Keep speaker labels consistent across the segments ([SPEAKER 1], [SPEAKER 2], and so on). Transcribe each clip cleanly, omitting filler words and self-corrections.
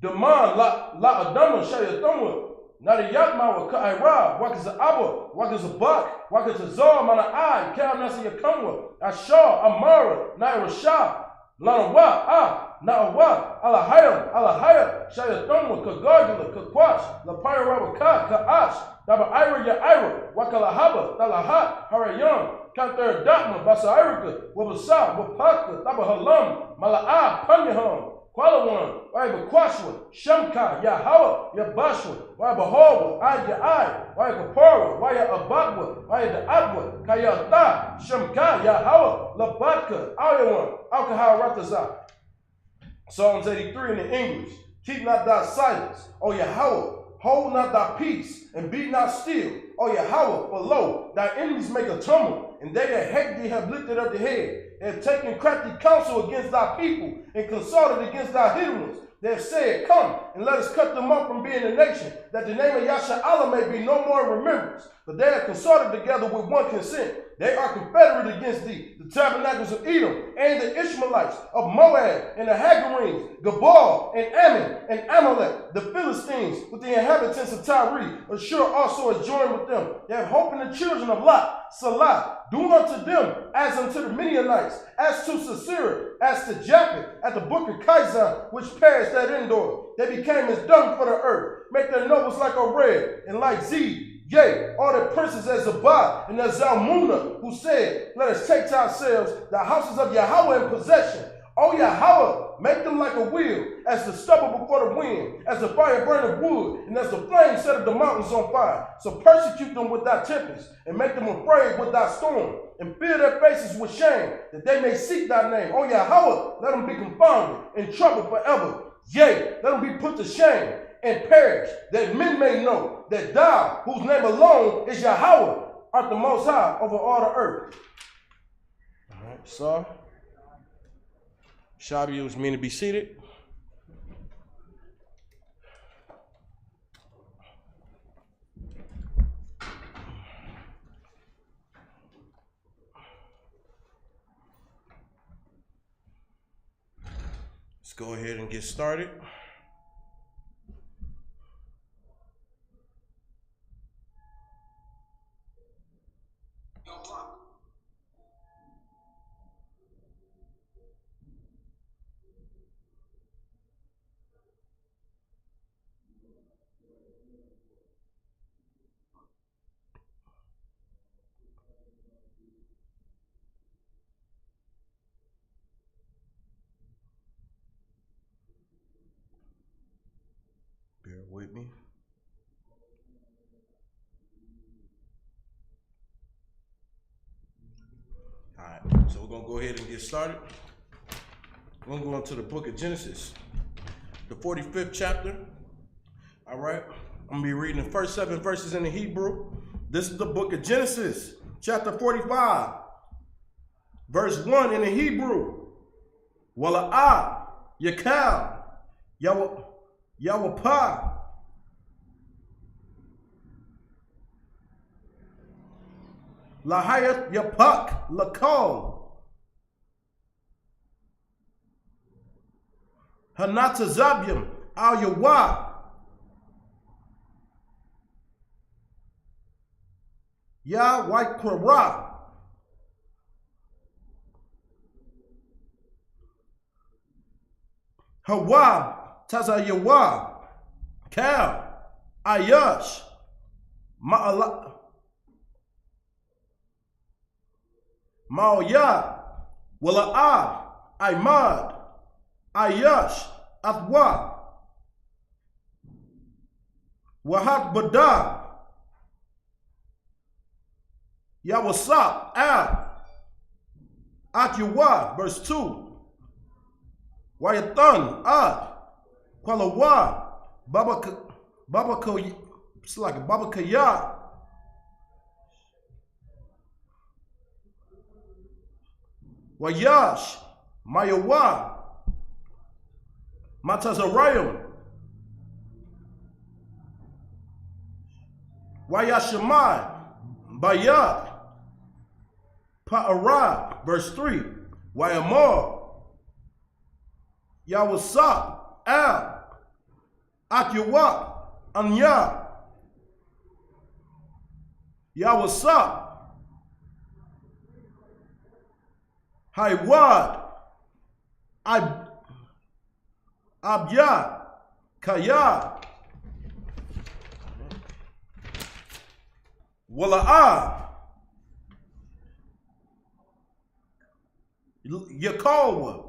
[SPEAKER 1] Daman la Adama Shayatoma. Nada Yakma Kaira, Wakas Abba, Wakas Bak, Wakas Zor, Mana I, Kam Nasa Yakamwa, Ashar, Amara, Naira Shah, Lana Wa, Na'awa, Alahayam, Shayatoma, Kagardula, Kakwash, La Pyrawaka, Kaash, Daba Ira Yaira, Wakalahaba, Dalahat, Harayam, Kantar Datma, Basa Irika, Wabasa, Wapaka, Daba Halam, Mala'a, Panyaham. Qualawan, Waiba Quashwa, Shamka, Yahawa, Yabashwa, Waiba Hawa, Aya, Waiba Kapara, Waya Abadwa, Waya the Abwa, Kayata, Shamka, Yahawa, Labatka, Ayawan, Alcohol Rataza. Psalms 83 in the English. Keep not thy silence, O Yahweh, hold not thy peace, and be not still, O Yahweh, for lo, thy enemies make a tumult, and they that hate thee have lifted up the head. They have taken crafty counsel against thy people, and consulted against thy hidden ones. They have said, come, and let us cut them off from being a nation, that the name of Yasha Allah may be no more in remembrance. But they have consulted together with one consent. They are confederate against thee, the tabernacles of Edom, and the Ishmaelites of Moab, and the Hagarenes, Gabal, and Ammon, and Amalek, the Philistines, with the inhabitants of Tyre. Ashur also is joined with them. They have hope in the children of Lot, Salah. Do unto them as unto the Midianites, as to Sisera, as to Japheth, at the brook of Kizon, which perished at Endor. They became as dung for the earth. Make their nobles like Oreb, and like Zeb. Yea, all the princes as Zabad and as Zalmunna, who said, let us take to ourselves the houses of Yahweh in possession. O Yahweh, make them like a wheel, as the stubble before the wind, as the fire burning wood, and as the flame set the mountains on fire. So persecute them with thy tempest, and make them afraid with thy storm, and fill their faces with shame, that they may seek thy name. O Yahweh, let them be confounded, in trouble forever. Yea, let them be put to shame, and perish, that men may know that thou, whose name alone is Yahweh, art the most high over all the earth. All right, so Shabby was meant to be seated. Let's go ahead and get started. Bear with me. All right, so we're going to go ahead and get started. We're going to go into the book of Genesis, the 45th chapter. All right, I'm going to be reading the first 7 verses in the Hebrew. This is the book of Genesis, chapter 45, verse 1 in the Hebrew. Wala'ah, Yakal, Yawapah, Lahayat Yapak, Lakal, Hanatazabium, Al Yawa, Ya Waikwara, Hawa, Tazayawa, Kal, Ayash, Ma'ala, Ma'oya, Wala'ah, Aimad, Ayash, Atwa, Wahat Badar, Yawasap, Al, Atyuwa, verse 2. Wayatan, Ad, Kwalawa, Babakaya, Wayash, Mayawa, Matazarayim, Wayashimai, Bayat, Pa'ara, verse 3, Wayamar, Yawasap, Al, Akyawak, Anya, Yawasa, Haywad, Abya, Kaya, Wala'a, Yakawa,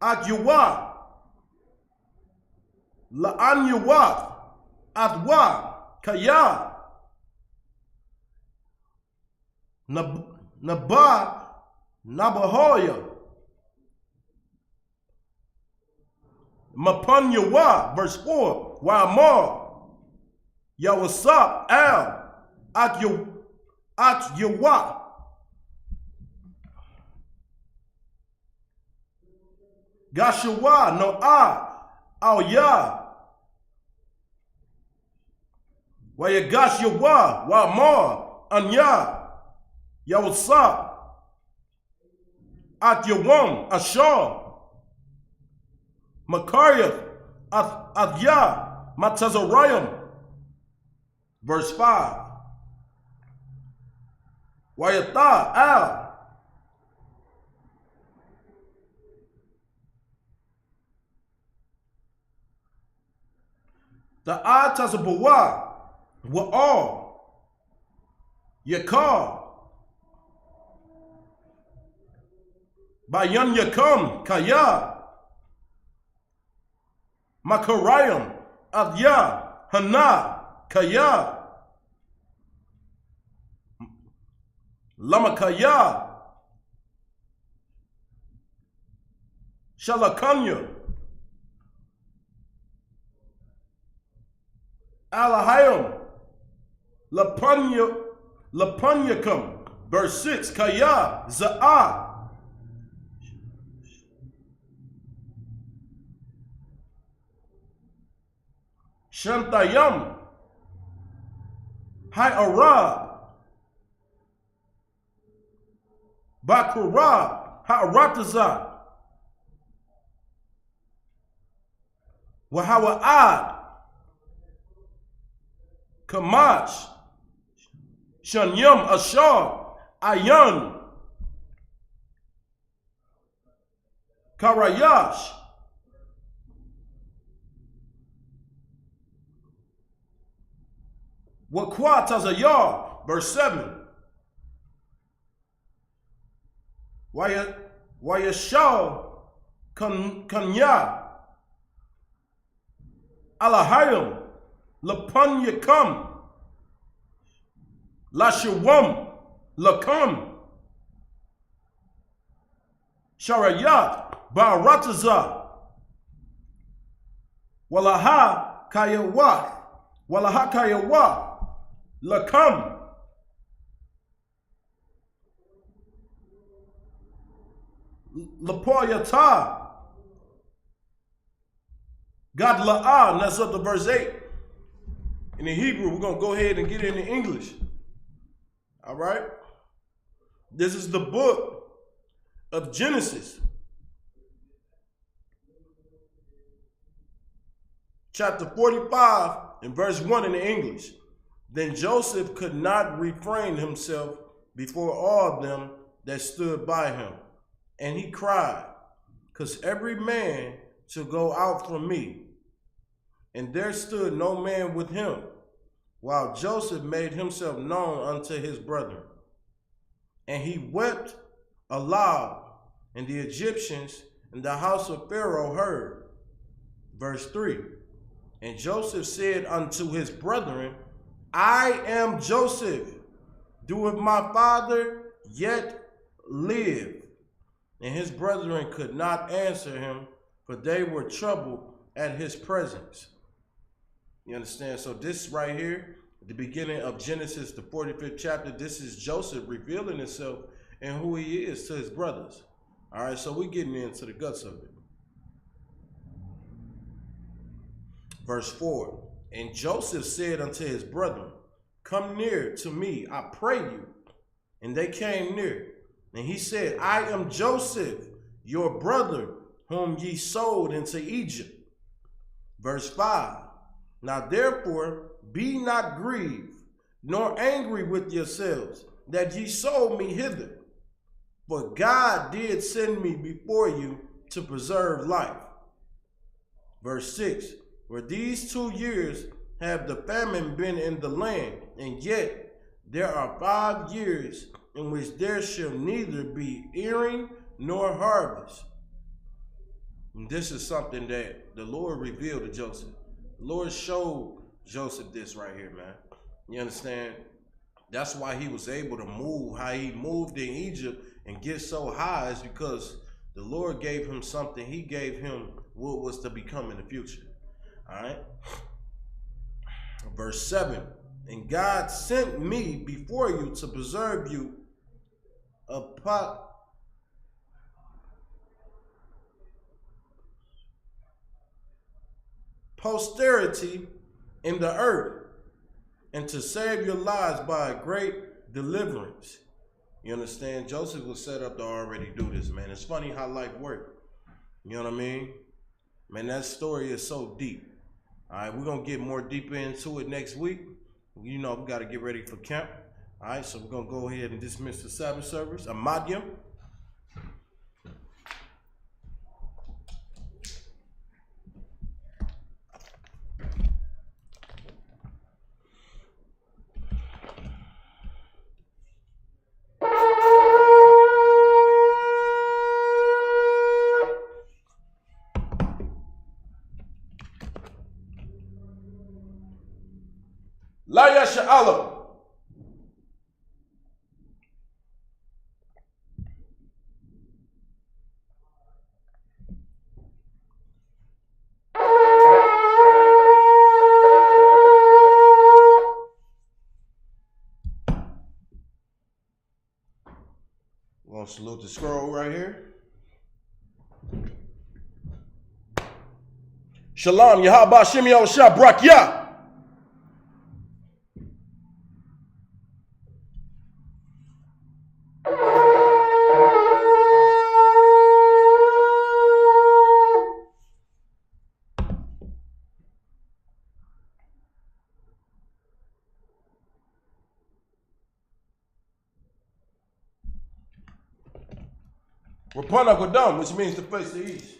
[SPEAKER 1] Akyawak, La'anyawak, Adwa, Kaya, Naba, Nabahoya, Mapunyawa, verse 4, Wa'amar, Yawasap, Al, Akyawa, Gashawa, Noah, Alya, Wayagashawa, Wa'amar, Anya, Yawasap, Atyawam, Ashar, Makariah, Adya, Matazariam. Verse 5. Wayatha, Al, the Atazabawa, Wa'al, Yakar, Bayan Yakam, Kaya, Makarayam, Adya, Hana, Kaya, Lamakaya, Shalakanya, Alahayam, Lapanyakam, verse 6, Kaya, Za'ah, Shantayam, Hayarab, Bakurab, Ha'aratazah, Wahawa'ad, Kamash, Shanyam, Ashar, Ayan, Karayash, Wakwatazayar, verse 7. Wayashal, Kanya, Alahayim, Lapanyakam, Lashawam, Lakam, Sharayat, Barataza, Walaha Kayawah, Walaha Kayawah, Lakam, Lapoyata, God La'ah, and that's up to verse 8. In the Hebrew, we're going to go ahead and get it in English. All right? This is the book of Genesis, chapter 45, and verse 1 in the English. Then Joseph could not refrain himself before all them that stood by him. And he cried, because every man shall go out from me. And there stood no man with him, while Joseph made himself known unto his brethren. And he wept aloud, and the Egyptians in the house of Pharaoh heard. Verse 3. And Joseph said unto his brethren, I am Joseph. Doeth my father yet live? And his brethren could not answer him, for they were troubled at his presence. You understand? So this right here, at the beginning of Genesis, the 45th chapter, this is Joseph revealing himself and who he is to his brothers. All right, so we're getting into the guts of it. Verse 4, and Joseph said unto his brethren, come near to me, I pray you. And they came near. And he said, I am Joseph, your brother, whom ye sold into Egypt. Verse 5. Now therefore be not grieved, nor angry with yourselves, that ye sold me hither. For God did send me before you to preserve life. Verse 6. For these 2 years have the famine been in the land, and yet there are 5 years in which there shall neither be earing nor harvest. And this is something that the Lord revealed to Joseph. The Lord showed Joseph this right here, man. You understand? That's why he was able to move how he moved in Egypt and get so high, is because the Lord gave him something. He gave him what was to become in the future. All right. Verse 7. And God sent me before you to preserve you a posterity in the earth, and to save your lives by a great deliverance. You understand? Joseph was set up to already do this, man. It's funny how life works. You know what I mean? Man, that story is so deep. All right, we're going to get more deeper into it next week. You know, we got to get ready for camp. All right, so we're going to go ahead and dismiss the Sabbath service. Amadyam. La Yasha Allah. We're going to salute the scroll right here. Shalom, Yahaba Shimio Shabrakya. Rapana Godam, which means to face the east.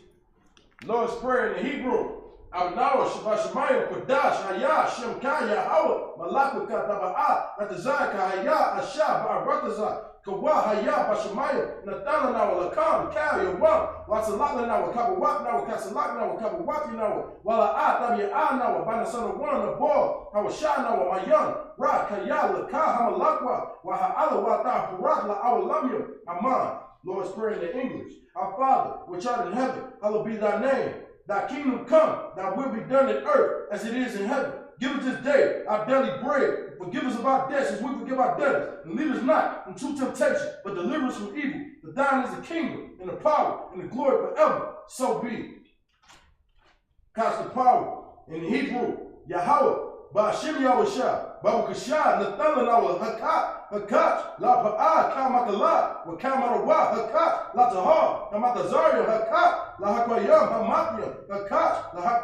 [SPEAKER 1] Lord's Prayer in the Hebrew. Abnawa Shabashamayim Kodash Haya Shem Kaya Hawa Malakaka Taba'a Ratazaka Haya Ashab Arataza Kawa Haya Bashamayim Natana Nawa Lakam Kaya Wa Watsalaka Nawa Kabawat Nawa Kasalak Nawa Kabawati Nawa Wala Atabi Nawa Banasana One the Ball Hawasha Nawa Mayan Ra Kaya Laka Hamalakwa Wahala Wata Puratla Awalamyam Aman. Lord's Prayer in the English. Our Father, which art in heaven, hallowed be thy name. Thy kingdom come, thy will be done in earth as it is in heaven. Give us this day our daily bread. Forgive us of our debts as we forgive our debtors. And lead us not into temptation, but deliver us from evil. For thine is the kingdom, and the power, and the glory forever. So be it. Cast the power in the Hebrew, Yahweh, Ba'ashim Yahweh, Babukashah, Nathan Nawa, Hakat, La Pa'a, Kamakala, Wakamarawa, Hakat, La Tahar, Hamatazario, Hakat, La Hakwayam, Hamatyam, Hakat, La Hak.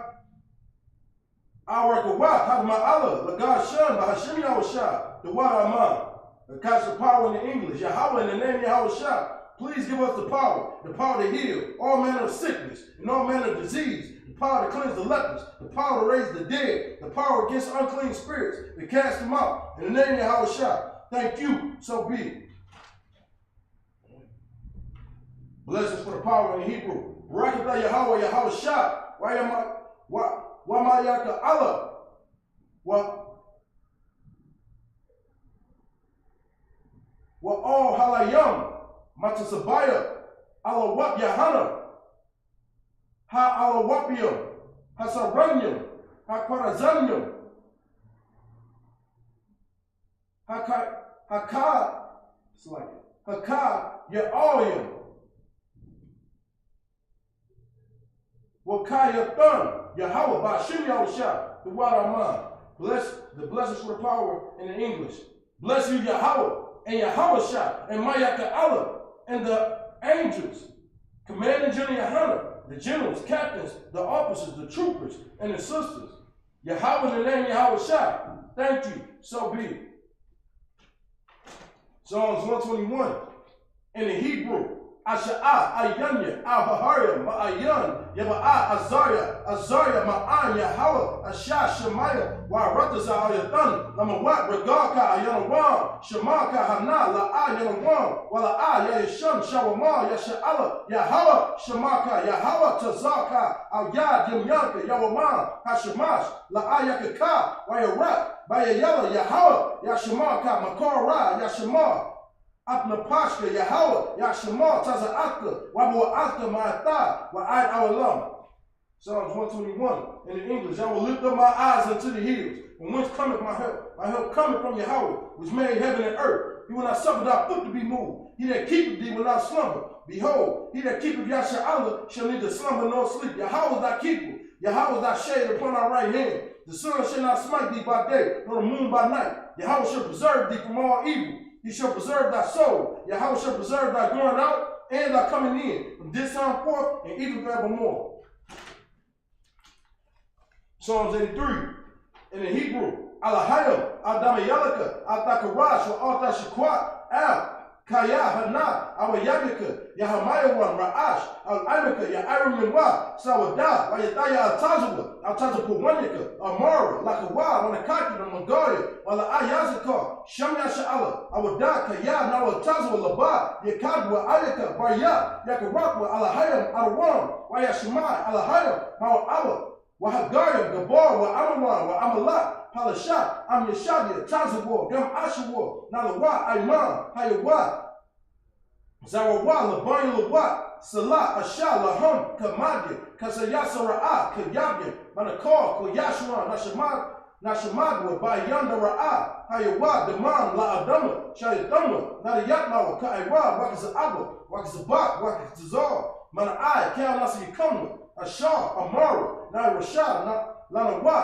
[SPEAKER 1] Awakawa, Hakma'ala, La Gashan, Bahashim Yahweh, the Wadaman. Catch the power in the English, Yahweh, in the name of Yahweh. Please give us the power to heal all manner of sickness and all manner of disease, the power to cleanse the lepers, the power to raise the dead, the power against unclean spirits, to cast them out. In the name of Yahweh. Thank you, so be it. Blessings for the power in the Hebrew. Barakatah Yahweh, Yahweh Shah. Wamayaka Allah. Wa all halayam. Matasabaya. Alawat Yahana. Ha Alawapium. Hasaranyum. Ha Kwarazanyum. Hakad, it's like Hakad, Ya'alim. Wakayatan, Yahweh, Bashim Yahusha, the Wadaman. Bless the blessings for the power in the English. Bless you, Yahweh, and Yahweh and Mayaka Allah, and the angels. Commanding General Yohanan, the generals, captains, the officers, the troopers, and the sisters. Yahweh in the name of Yahweh Shai. Thank you. So be it. Psalms 121. In the Hebrew, Asha'ah, Ayanya, Al-Bahariya, Ma'ayan, Yaba'a, Azariah, Ma'an, Yahweh, Ashah, Shemaiah, Wa'arataza, Ayatan, Lamawat, Regaka, Ayanawam, Shemaka, Hana, La'a, Yanawam, Wala'a, Yayashan, Shawama, Yasha'ala, Yahweh, Shemaka, Yahweh, Tazaka, Al-Yad, Yamyanka, Yawamam, Hashemash, La'a, Yakaka, Wayarat, Bayayala, Yahweh, Yashemaka, Makara, Yashemah, Apnapashka, Yahweh, Yashemah, Taza'aka, Wabu'aka, Ma'atha, Wa'ad Awalam. Psalms 121. In the English, I will lift up my eyes unto the hills. From whence cometh my help? My help cometh from Yahweh, which made heaven and earth. He will not suffer thy foot to be moved. He that keepeth thee will not slumber. Behold, he that keepeth Yasha'ala shall neither slumber nor sleep. Yahweh is thy keeper. Yahweh is thy shade upon thy right hand. The sun shall not smite thee by day, nor the moon by night. Yahweh shall preserve thee from all evil. He shall preserve thy soul. Yahweh shall preserve thy going out and thy coming in, from this time forth and even forevermore. Psalms 83. In the Hebrew, Alahayim, Adamayalaka, Atakarash, Altashikwat, Al, Kaya, Hana, Awayagaka, Yahamayawan, Ra'ash, Al-Imaka, Ya'arimwa, Sawada, Wayataya Al-Tazawa, Al-Tazapuwanika, Amara, Lakawa, Wanakaki, Namagaya, Wala Ayazaka, Shamya Sha'ala, Awadaka, Ya, Nawa Tazawa, Laba, Yakadwa, Ayaka, Barya, Yakarakwa, Alahayim, Arawam, Wayashimai, Alahayim, Ma'awa, Wahagayim, Gabar, Wa'amawan, Wa'amalat, Palashat, Amyashadia, Tazawar, Gam Ashawar, Nalawa, Aiman, Hayawa, Zarawah, Labani Lawat, Salah, Ashah, Laham, Kamadia, Kasayasara'a, Kayabia, Manakar, Koyashuan, Nashamadwa, Bayanda Ra'a, Hayawa, Daman, La Adama, Shayatama, Nadayatmawa, Kaiwa, Wakazaba, Wakazabak, Wakazazar, Mana'ai, Kal Nasiyakamwa, Ashar, Amara, Nairashad, Lanawa,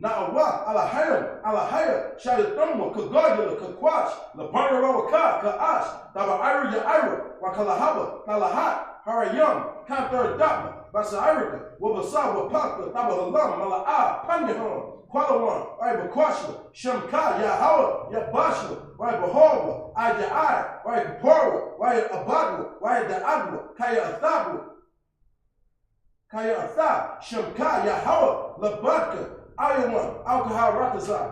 [SPEAKER 1] Na'awa, Alahayim, Shayathamwa, Kagadula, Kakwash, Labana Rawaka, Ka'ash, Daba'ira Ya'ira, Wakalahaba, Kalahat, Harayam, Kanthar Dapma, Basairika, Wabasa, Wapaka, Tabahalam, Mala'a, Panyaham, Kwalawan, Ibakwashla, Shamka, Yahawa, Yabashla, Waibahawa, Ayai, Waipara, Waiabadwa, Waida'adwa, Kaya Atha, Shamka, Yahawa, Labadka, Ayawan, Alcohol Ratazah.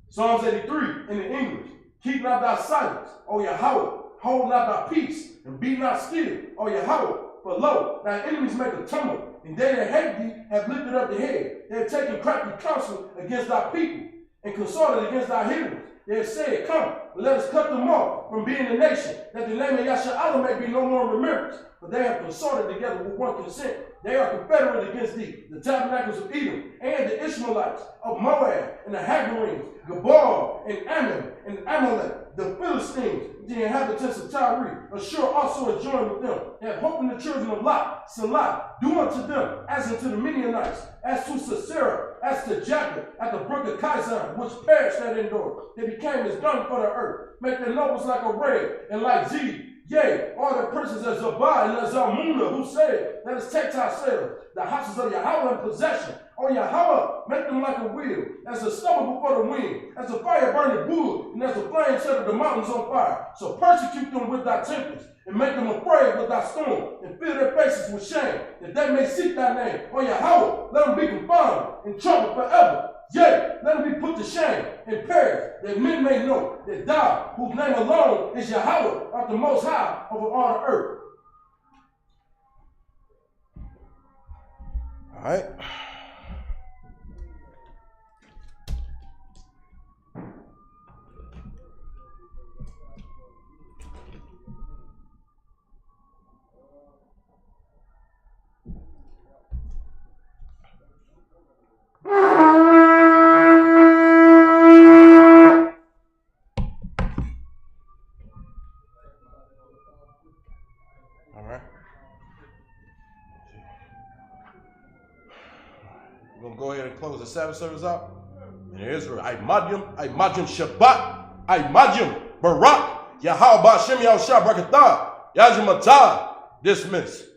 [SPEAKER 1] Psalms 83 in the English. Keep not thy silence, O Yahweh. Hold not thy peace, and be not still, O Yahweh. For lo, thy enemies make a tumult, and they that hate thee have lifted up the head. They have taken crafty counsel against thy people, and consorted against thy heroes. They have said, Come, let us cut them off from being a nation, that the name of Yasha'ala may be no more in remembrance. But they have consorted together with one consent. They are confederate against thee, the tabernacles of Edom, and the Ishmaelites of Moab, and the Hagarenes, Gabal, and Ammon, and Amalek, the Philistines, the inhabitants of Tyre. Ashur also is joined with them. They have hope in the children of Lot, Salah. Do unto them as unto the Midianites, as to Sisera, as to Jacob, at the brook of Kizon, which perished at Endor. They became as dung for the earth. Make their nobles like a red, and like Zeb. Yea, all the princes as Zabah and as Zalmunna, who said, Let us take to ourselves the houses of Yahweh in possession. O Yahweh, make them like a wheel, as the stubble before the wind, as the fire burning wood, and as the flame set the mountains on fire. So persecute them with thy tempest, and make them afraid with thy storm, and fill their faces with shame, that they may seek thy name. O Yahweh, let them be confounded, in trouble forever. Yea, let them be put to shame and perish, that men may know that thou, whose name alone is Yahweh, art the most high over all the earth. All right. We're going to go ahead and close the Sabbath service out. In Israel, Imajim Shabbat, Imajim Barak, Yahweh Ba'Shem Yahushua Barakatah, Yajim Atah, Dismiss.